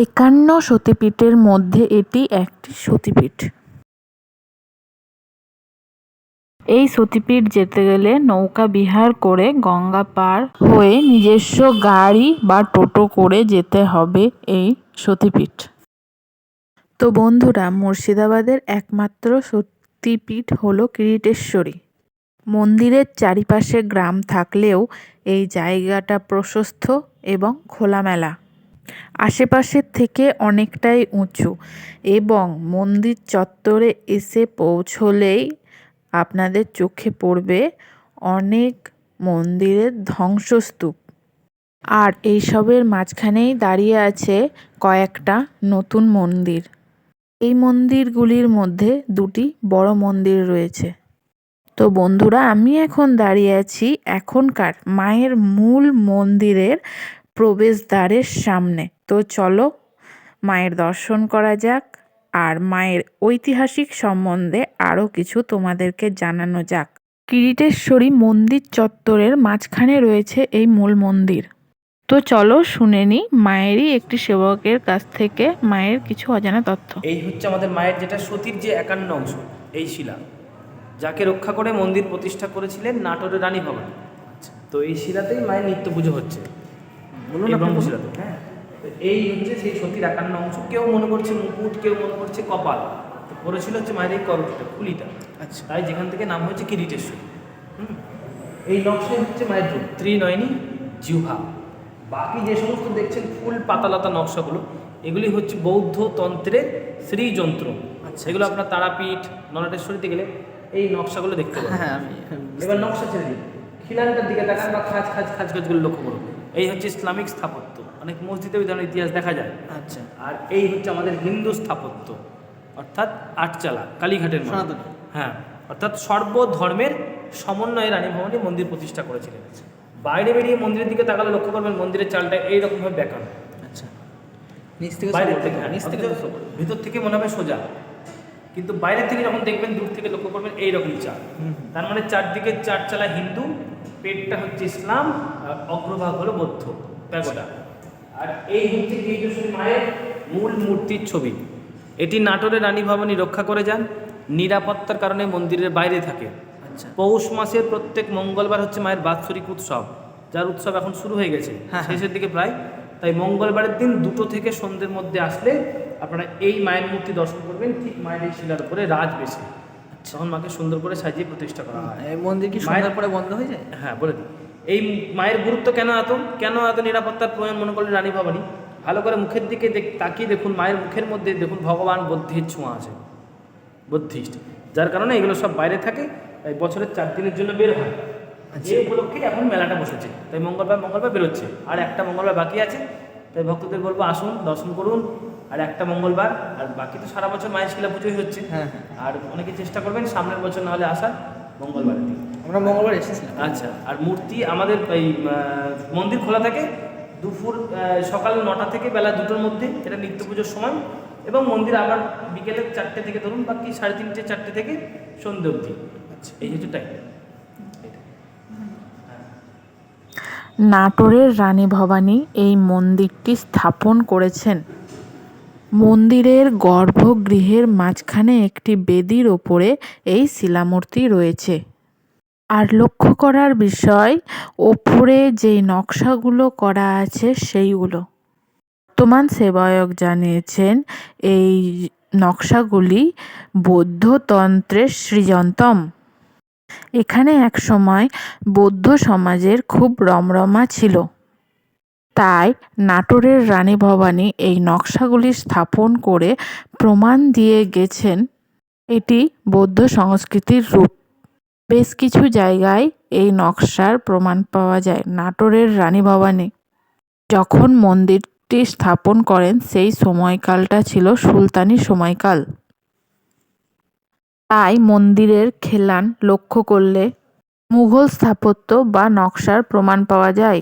51 সতীপীঠের মধ্যে এটি একটি সতীপীঠ। এই সতীপীঠ যেতে গেলে নৌকা বিহার করে গঙ্গা পার হয়ে নিজস্ব গাড়ি বা টোটো করে যেতে হবে এই সতীপীঠ। তো বন্ধুরা, মুর্শিদাবাদের একমাত্র সতীপীঠ হলো কিরিটেশ্বরী। মন্দিরের চারিপাশে গ্রাম থাকলেও এই জায়গাটা প্রশস্ত এবং খোলামেলা। আশেপাশের থেকে অনেকটাই উঁচু এবং মন্দির চত্বরে এসে পৌঁছলেই আপনাদের চোখে পড়বে অনেক মন্দিরের ধ্বংসস্তূপ। আর এইসবের মাঝখানেই দাঁড়িয়ে আছে কয়েকটা নতুন মন্দির। এই মন্দিরগুলির মধ্যে দুটি বড় মন্দির রয়েছে। তো বন্ধুরা, আমি এখন দাঁড়িয়ে আছি এখনকার মায়ের মূল মন্দিরের প্রবেশদ্বারের সামনে। তো চলো মায়ের দর্শন করা যাক আর মায়ের ঐতিহাসিক সম্বন্ধে আরও কিছু তোমাদেরকে জানানো যাক। কিরিটেশ্বরী মন্দির চত্বরের মাঝখানে রয়েছে এই মূল মন্দির। তো চলো শুনে নিই মায়েরই একটি সেবকের কাছ থেকে মায়ের কিছু অজানা তথ্য। এই হচ্ছে আমাদের মায়ের যেটা সতীর যে 51 অংশ, এই শিলা, যাকে রক্ষা করে মন্দির প্রতিষ্ঠা করেছিলেন নাটোরের রানী ভবানী। তো এই শিলাতেই মায়ের নিত্য পুজো হচ্ছে, ব্রহ্মশিলাতে। হ্যাঁ, এই হচ্ছে সেই সতীর 51 অংশ। কেউ মনে করছে মুকুট, কেউ মনে করছে কপাল, তো পড়েছিল হচ্ছে মায়ের এই করটিটা, ফুলিটা। আচ্ছা, তাই যেখান থেকে নাম হচ্ছে কিরিটেশ্বরী। এই নকশায় হচ্ছে মায়ের রূপ, ত্রিনয়নী জিহ্বা। বাকি যে সমস্ত দেখছেন ফুল পাতালতা নকশাগুলো, এগুলি হচ্ছে বৌদ্ধ তন্ত্রের শ্রীযন্ত্র। আচ্ছা, এগুলো আপনার তারাপীঠ, নরাটেশ্বরীতে গেলে এই নকশাগুলো দেখতে পাবেন। হ্যাঁ, এবার নকশা ছেড়ে দিন, খিলানটার দিকে তাকান বা খাঁজগুলো লক্ষ্য করুন। এই হচ্ছে ইসলামিক স্থাপত্য, অনেক মসজিদে ওই ধরনের ইতিহাস দেখা যায়। আচ্ছা, আর এই হচ্ছে আমাদের হিন্দু স্থাপত্য, অর্থাৎ আটচালা কালীঘাটের মতো। হ্যাঁ, অর্থাৎ সর্বধর্মের সমন্বয়ে রানী ভবানী মন্দির প্রতিষ্ঠা করেছিলেন। বাইরে বেরিয়ে মন্দিরের দিকে তাকালে লক্ষ্য করবেন মন্দিরের চালটা এইরকমভাবে বেঁকানো। আচ্ছা, বাইরের থেকে, ভিতর থেকে মনে হবে সোজা, কিন্তু বাইরের থেকে যখন দেখবেন দূর থেকে লক্ষ্য করবেন এইরকম চাল। তার মানে চারদিকে চারচালা হিন্দু, পেটটা হচ্ছে ইসলাম, আর অগ্রভাগ হলো বৌদ্ধ প্যাগোডা। আর এই হচ্ছে কিরিটেশ্বরী মায়ের মূল মূর্তির ছবি। এটি নাটোরের রানী ভবানী রক্ষা করে যান, নিরাপত্তার কারণে মন্দিরের বাইরে থাকে। পৌষ মাসের প্রত্যেক মঙ্গলবার হচ্ছে মায়ের বাৎসরিক উৎসব, যার উৎসব এখন শুরু হয়ে গেছে শেষের দিকে প্রায়। তাই মঙ্গলবারের দিন 2টো থেকে সন্ধ্যের মধ্যে আসলে আপনারা এই মায়ের মূর্তি দর্শন করবেন, ঠিক মায়ের এই শিলার উপরে রাজ বেশি। তখন মাকে সুন্দর করে সাজিয়ে প্রতিষ্ঠা করা হয়। এই মন্দির কি সন্ধ্যার পরে বন্ধ হয়ে যায়? হ্যাঁ, বলে দিই এই মায়ের গুরুত্ব কেন এত নিরাপত্তার প্রয়োজন মনে করলেন রানী ভবানী। ভালো করে মুখের দিকে তাকিয়ে দেখুন, মায়ের মুখের মধ্যে দেখুন ভগবান বুদ্ধির ছোঁয়া আছে, বুদ্ধিস্ট, যার কারণে এগুলো সব বাইরে থাকে। তাই বছরের 4 দিনের জন্য বের হয়। যে উপলক্ষে এখন মেলাটা বসেছে, তাই মঙ্গলবার বেরোচ্ছে, আর একটা মঙ্গলবার বাকি আছে। তাই ভক্তদের বলবো আসুন, দর্শন করুন, আর একটা মঙ্গলবার, আর বাকি তো সারা বছর মায়ের শিলা পুজোই হচ্ছে। আর অনেকে চেষ্টা করবেন সামনের বছর না হলে আসার মঙ্গলবারের দিন। আমরা মঙ্গলবার এসেছিলাম। আচ্ছা, আর মূর্তি আমাদের এই মন্দির খোলা থাকে দুপুর সকাল 9টা থেকে বেলা 2টোর মধ্যে, এটা নিত্য পুজোর সময়। এবং মন্দির আবার বিকেলে 4টে থেকে ধরুন বাকি 3:30 4টে থেকে সন্ধ্যে অবধি। আচ্ছা, এই হচ্ছে টাইম। নাটোরের রানী ভবানী এই মন্দিরটি স্থাপন করেছেন। মন্দিরের গর্ভগৃহের মাঝখানে একটি বেদির ওপরে এই শিলামূর্তি রয়েছে। আর লক্ষ্য করার বিষয়, ওপরে যেই নকশাগুলো করা আছে সেইগুলো। বর্তমান সেবক জানিয়েছেন এই নকশাগুলি বৌদ্ধতন্ত্রের সৃজন্তম। এখানে একসময় বৌদ্ধ সমাজের খুব রমরমা ছিল, তাই নাটোরের রানী ভবানী এই নকশাগুলি স্থাপন করে প্রমাণ দিয়ে গেছেন এটি বৌদ্ধ সংস্কৃতির রূপ। বেশ কিছু জায়গায় এই নকশার প্রমাণ পাওয়া যায়। নাটোরের রানী ভবানী যখন মন্দিরটি স্থাপন করেন সেই সময়কালটা ছিল সুলতানি সময়কাল। তাই মন্দিরের খিলান লক্ষ্য করলে মুঘল স্থাপত্য বা নকশার প্রমাণ পাওয়া যায়।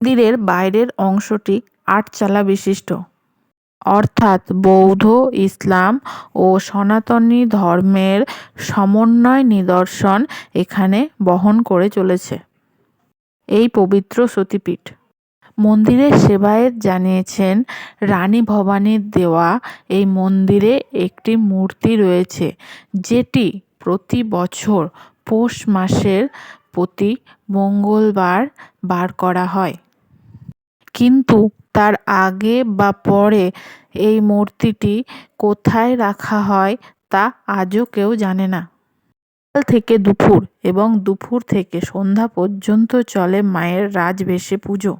মন্দিরের বাইরের অংশটি 8 চালা বিশিষ্ট, অর্থাৎ বৌদ্ধ, ইসলাম ও সনাতনী ধর্মের সমন্বয় নিদর্শন এখানে বহন করে চলেছে এই পবিত্র সতীপীঠ। মন্দিরের সেবায়েত জানিয়েছেন, রানী ভবানীর দেওয়া এই মন্দিরে একটি মূর্তি রয়েছে, যেটি প্রতি বছর পৌষ মাসের প্রতি মঙ্গলবার বার করা হয়। কিন্তু তার আগে বা পরে এই মূর্তিটি কোথায় রাখা হয় তা আজও কেউ জানে না। সকাল থেকে দুপুর এবং দুপুর থেকে সন্ধ্যা পর্যন্ত চলে মায়ের রাজবেশে পুজো।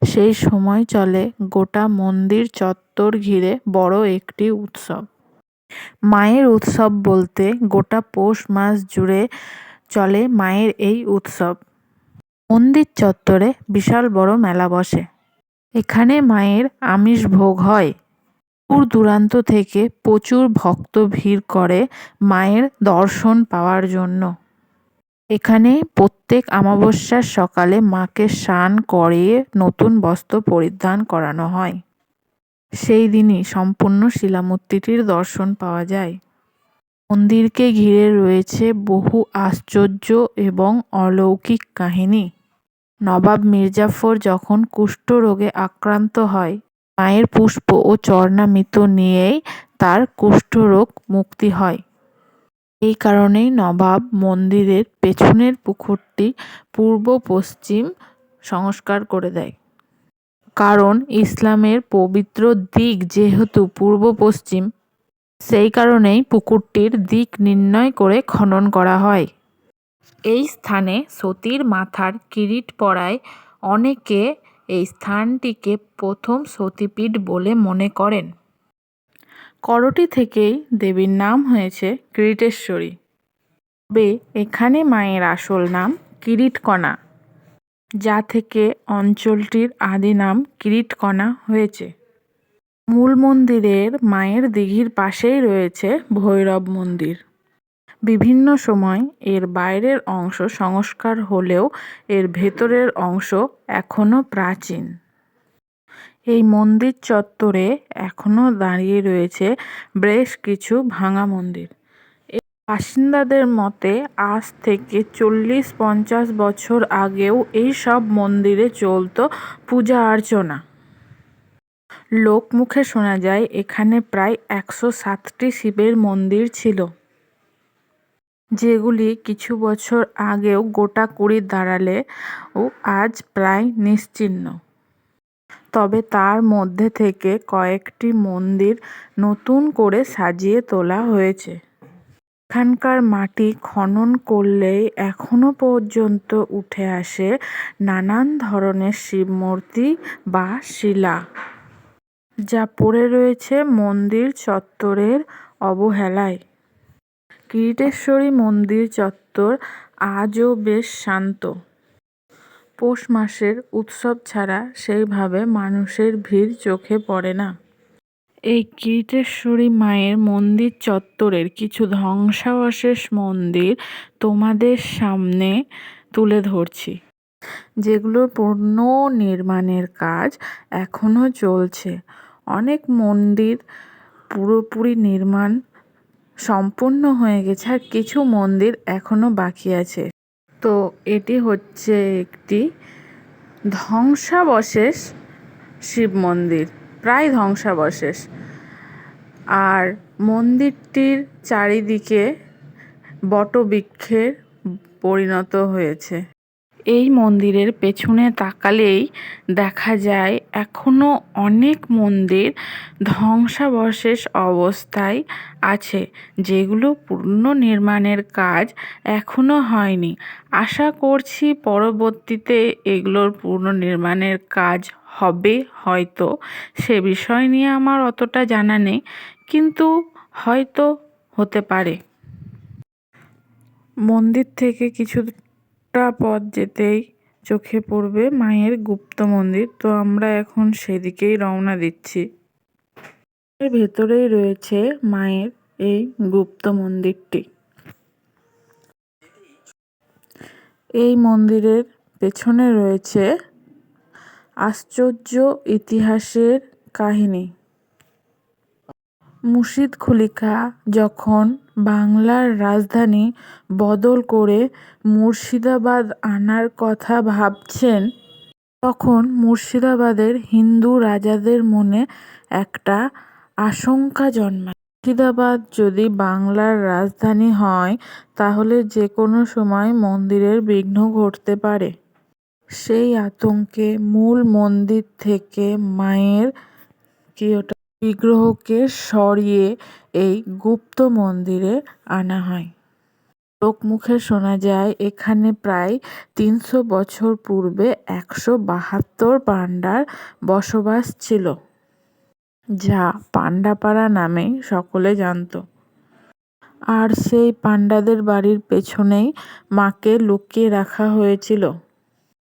সেই সময় চলে গোটা মন্দির চত্বর ঘিরে বড় একটি উৎসব। মায়ের উৎসব বলতে গোটা পৌষ মাস জুড়ে চলে মায়ের এই উৎসব। মন্দির চত্বরে বিশাল বড় মেলা বসে। এখানে মায়ের আমিষ ভোগ হয়। দূর দূরান্ত থেকে প্রচুর ভক্ত ভিড় করে মায়ের দর্শন পাওয়ার জন্য। এখানে প্রত্যেক অমাবস্যার সকালে মাকে স্নান করিয়ে নতুন বস্ত্র পরিধান করানো হয়। সেই দিনই সম্পূর্ণ শিলামূর্তিটির দর্শন পাওয়া যায়। মন্দিরকে ঘিরে রয়েছে বহু আশ্চর্য এবং অলৌকিক কাহিনী। নবাব মির্জাফর যখন কুষ্ঠরোগে আক্রান্ত হয়, মায়ের পুষ্প ও চরণামৃত নিয়েই তার কুষ্ঠরোগ মুক্তি হয়। এই কারণেই নবাব মন্দিরের পেছনের পুকুরটি পূর্ব পশ্চিম সংস্কার করে দেয়। কারণ ইসলামের পবিত্র দিক যেহেতু পূর্ব পশ্চিম, সেই কারণেই পুকুরটির দিক নির্ণয় করে খনন করা হয়। এই স্থানে সতীর মাথার কিরিট পরায় অনেকে এই স্থানটিকে প্রথম সতীপীঠ বলে মনে করেন। করটি থেকেই দেবীর নাম হয়েছে কিরিটেশ্বরী। তবে এখানে মায়ের আসল নাম কিরিটকণা, যা থেকে অঞ্চলটির আদি নাম কিরিটকণা হয়েছে। মূল মন্দিরের মায়ের দিঘির পাশেই রয়েছে ভৈরব মন্দির। বিভিন্ন সময় এর বাইরের অংশ সংস্কার হলেও এর ভেতরের অংশ এখনও প্রাচীন। এই মন্দির চত্বরে এখনও দাঁড়িয়ে রয়েছে বেশ কিছু ভাঙা মন্দির। বাসিন্দাদের মতে আজ থেকে 40-50 বছর আগেও এই সব মন্দিরে চলত পূজা অর্চনা। লোকমুখে শোনা যায় এখানে প্রায় 107টি শিবের মন্দির ছিল, যেগুলি কিছু বছর আগেও গোটাকুড়ি দাঁড়ালেও আজ প্রায় নিশ্চিহ্ন। তবে তার মধ্যে থেকে কয়েকটি মন্দির নতুন করে সাজিয়ে তোলা হয়েছে। এখানকার মাটি খনন করলেই এখনো পর্যন্ত উঠে আসে নানান ধরনের শিবমূর্তি বা শিলা, যা পড়ে রয়েছে মন্দির চত্বরের অবহেলায়। কিরিটেশ্বরী মন্দির চত্বর আজও বেশ শান্ত। পৌষ মাসের উৎসব ছাড়া সেইভাবে মানুষের ভিড় চোখে পড়ে না। এই কিরিটেশ্বরী মায়ের মন্দির চত্বরের কিছু ধ্বংসাবশেষ মন্দির তোমাদের সামনে তুলে ধরছি, যেগুলো পুনর্নির্মাণের কাজ এখনও চলছে। অনেক মন্দির পুরোপুরি নির্মাণ সম্পূর্ণ হয়ে গেছে, আর কিছু মন্দির এখনও বাকি আছে। তো এটি হচ্ছে একটি ধ্বংসাবশেষ শিব মন্দির, প্রায় ধ্বংসাবশেষ। আর মন্দিরটির চারিদিকে বটবৃক্ষে পরিণত হয়েছে। এই মন্দিরের পেছনে তাকালেই দেখা যায় এখনও অনেক মন্দির ধ্বংসাবশেষ অবস্থায় আছে, যেগুলো পুনর্নির্মাণের কাজ এখনও হয়নি। আশা করছি পরবর্তীতে এগুলোর পুনর্নির্মাণের কাজ হবে হয়তো। সে বিষয় নিয়ে আমার অতটা জানা নেই, কিন্তু হয়তো হতে পারে। মন্দির থেকে কিছুটা পথ যেতেই চোখে পড়বে মায়ের গুপ্ত মন্দির। তো আমরা এখন সেদিকেই রওনা দিচ্ছি। এর ভেতরেই রয়েছে মায়ের এই গুপ্ত মন্দিরটি। এই মন্দিরের পেছনে রয়েছে আশ্চর্য ইতিহাসের কাহিনী। মুর্শিদ খলিফা যখন বাংলার রাজধানী বদল করে মুর্শিদাবাদ আনার কথা ভাবছেন, তখন মুর্শিদাবাদের হিন্দু রাজাদের মনে একটা আশঙ্কা জন্মায়। মুর্শিদাবাদ যদি বাংলার রাজধানী হয় তাহলে যে কোনো সময় মন্দিরের বিঘ্ন ঘটতে পারে। সেই আতঙ্কে মূল মন্দির থেকে মায়ের বিগ্রহকে সরিয়ে এই গুপ্ত মন্দিরে আনা হয়। লোকমুখে শোনা যায় এখানে প্রায় ৩০০ বছর পূর্বে ১৭২ পাণ্ডার বসবাস ছিল, যা পাণ্ডাপাড়া নামেই সকলে জানত। আর সেই পাণ্ডাদের বাড়ির পেছনেই মাকে লুকিয়ে রাখা হয়েছিল।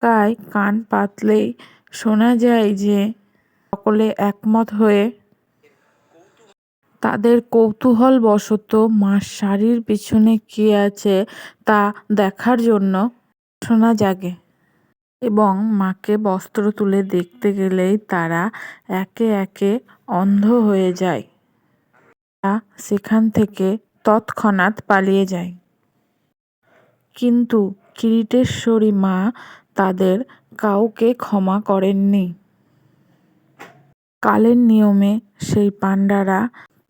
তাই কান পাতলেই শোনা যায় যে সকলে একমত হয়ে তাদের কৌতূহলবশত মার শাড়ির পিছনে কী আছে তা দেখার জন্য বাসনা জাগে এবং মাকে বস্ত্র তুলে দেখতে গেলেই তারা একে একে অন্ধ হয়ে যায়। তারা সেখান থেকে তৎক্ষণাৎ পালিয়ে যায়। কিন্তু কিরিটেশ্বরী মা তাদের কাউকে ক্ষমা করেননি। কালের নিয়মে সেই পাণ্ডারা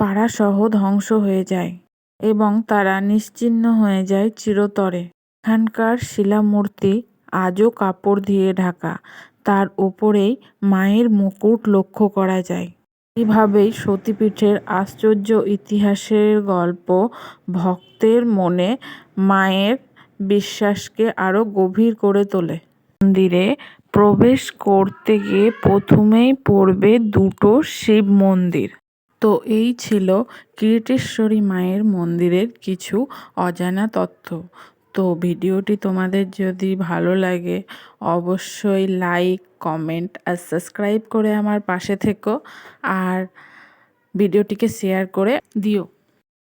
পাড়াসহ ধ্বংস হয়ে যায় এবং তারা নিশ্চিহ্ন হয়ে যায় চিরতরে। এখানকার শিলামূর্তি আজও কাপড় দিয়ে ঢাকা, তার ওপরেই মায়ের মুকুট লক্ষ্য করা যায়। এইভাবেই সতীপীঠের আশ্চর্য ইতিহাসের গল্প ভক্তের মনে মায়ের বিশ্বাসকে আরও গভীর করে তোলে। মন্দিরে প্রবেশ করতে গিয়ে প্রথমেই পড়বে দুটো শিব মন্দির। তো এই ছিল কিরিটেশ্বরী মায়ের মন্দিরের কিছু অজানা তথ্য। তো ভিডিওটি তোমাদের যদি ভালো লাগে অবশ্যই লাইক, কমেন্ট আর সাবস্ক্রাইব করে আমার পাশে থেকো, আর ভিডিওটিকে শেয়ার করে দিও।